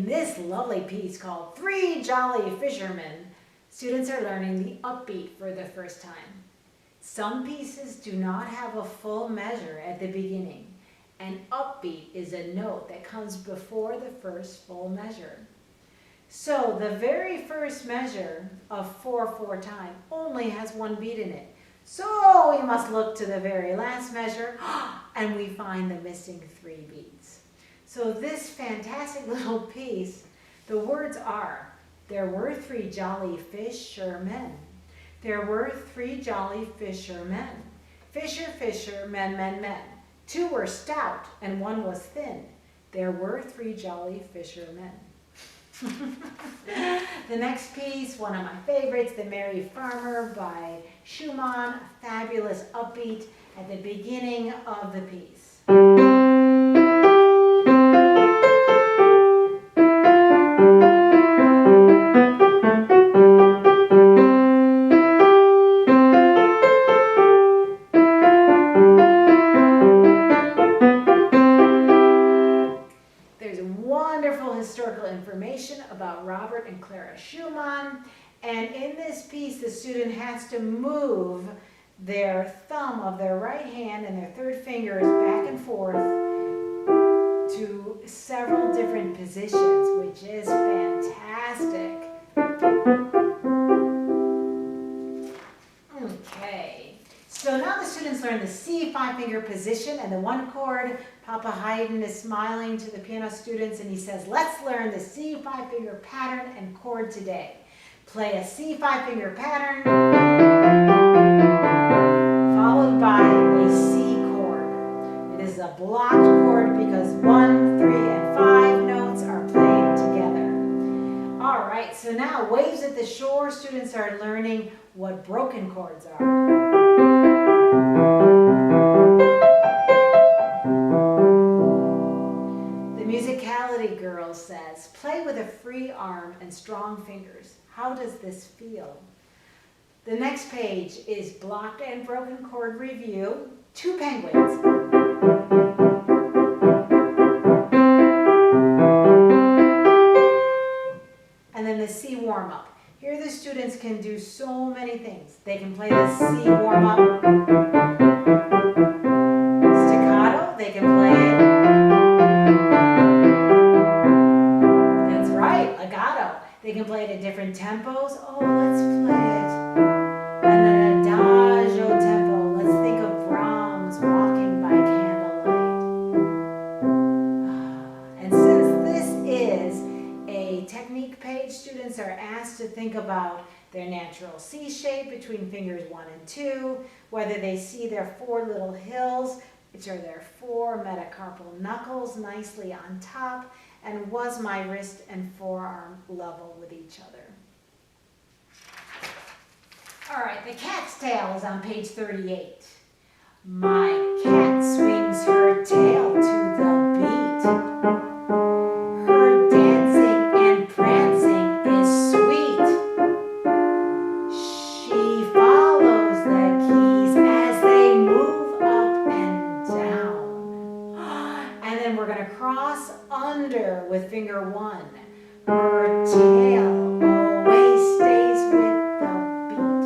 this lovely piece called Three Jolly Fishermen, students are learning the upbeat for the first time. Some pieces do not have a full measure at the beginning. An upbeat is a note that comes before the first full measure. So the very first measure of 4/4 time only has one beat in it. So we must look to the very last measure and we find the missing 3 beats. So this fantastic little piece, the words are, there were 3 jolly fishermen. There were 3 jolly fishermen. Fisher, fisher, men, men, men. 2 were stout and 1 was thin. There were 3 jolly fishermen. The next piece, one of my favorites, The Merry Farmer by Schumann, a fabulous upbeat at the beginning of the piece. Information about Robert and Clara Schumann, and in this piece the student has to move their thumb of their right hand and their third fingers back and forth to several different positions, which is fantastic. Okay, so now the students learn the C 5-finger position and the 1 chord. Papa Haydn is smiling to the piano students and he says, let's learn the C 5-finger pattern and chord today. Play a C 5-finger pattern followed by a C chord. It is a blocked chord because 1, 3, and 5 notes are played together. All right, so now Waves at the Shore, students are learning what broken chords are. Girl says, play with a free arm and strong fingers. How does this feel? The next page is blocked and broken chord review. 2 penguins. And then the C warm-up. Here the students can do so many things. They can play the C warm-up staccato. They can play it They can play it at different tempos. Oh, let's play it. And then adagio tempo. Let's think of Brahms walking by candlelight. And since this is a technique page, students are asked to think about their natural C shape between fingers 1 and 2, whether they see their 4 little hills, which are their 4 metacarpal knuckles nicely on top, and was my wrist and forearm level with each other. All right, the cat's tail is on page 38. My cat swings her tail to the beat. Her dancing and prancing is sweet. She follows the keys as they move up and down. And then we're going to cross under with finger 1. Her tail always stays with the beat.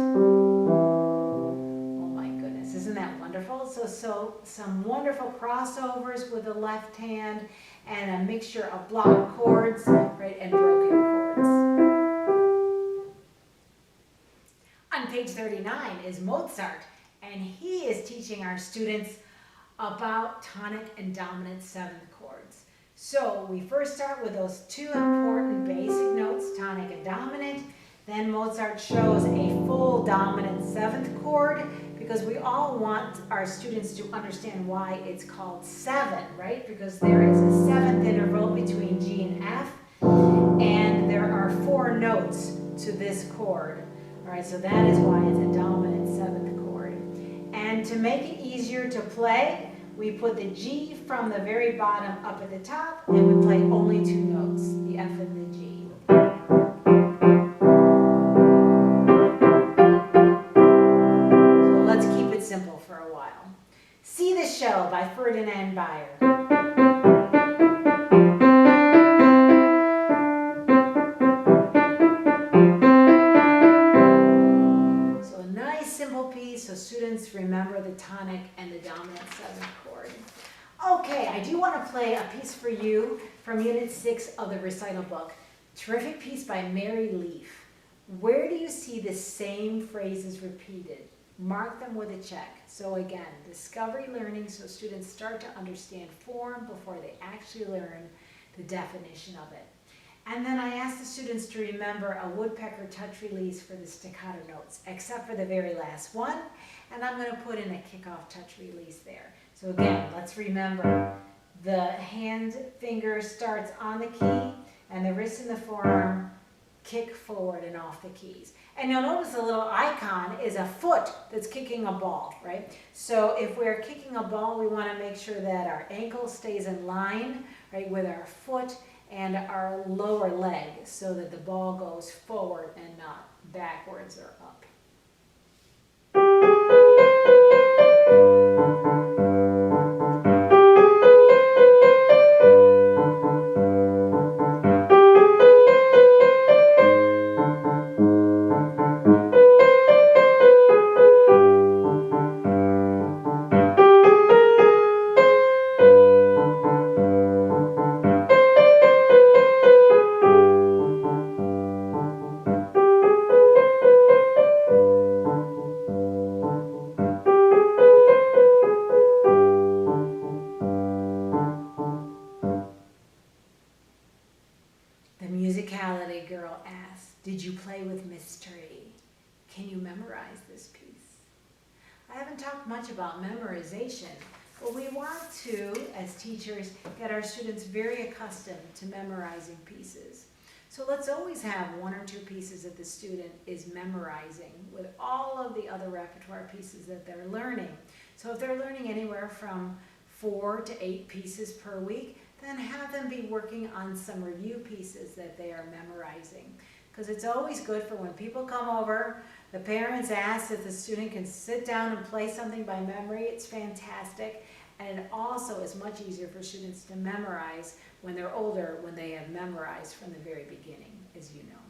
Oh my goodness, isn't that wonderful? So some wonderful crossovers with the left hand and a mixture of blocked chords, right, and broken chords. On page 39 is Mozart, and he is teaching our students about tonic and dominant 7th chords. So we first start with those 2 important basic notes, tonic and dominant. Then Mozart shows a full dominant 7th chord because we all want our students to understand why it's called 7, right? Because there is a 7th interval between G and F, and there are 4 notes to this chord. All right, so that is why it's a dominant 7th chord. And to make it easier to play, we put the G from the very bottom up at the top, and we play only 2 notes, the F and the G. So let's keep it simple for a while. See the Show by Ferdinand Bayer. want to play a piece for you from Unit 6 of the recital book. Terrific piece by Mary Leaf. Where do you see the same phrases repeated? Mark them with a check. So again, discovery learning, so students start to understand form before they actually learn the definition of it. And then I asked the students to remember a woodpecker touch release for the staccato notes, except for the very last one. And I'm going to put in a kickoff touch release there. So again, let's remember the hand finger starts on the key and the wrist and the forearm kick forward and off the keys. And you'll notice the little icon is a foot that's kicking a ball, right? So if we're kicking a ball, we want to make sure that our ankle stays in line, right, with our foot and our lower leg so that the ball goes forward and not backwards or up. The musicality girl asks, did you play with mystery? Can you memorize this piece? I haven't talked much about memorization, but we want to, as teachers, get our students very accustomed to memorizing pieces. So let's always have one or two pieces that the student is memorizing with all of the other repertoire pieces that they're learning. So if they're learning anywhere from 4 to 8 pieces per week, then have them be working on some review pieces that they are memorizing. Because it's always good for when people come over, the parents ask if the student can sit down and play something by memory. It's fantastic. And it also is much easier for students to memorize when they're older, when they have memorized from the very beginning, as you know.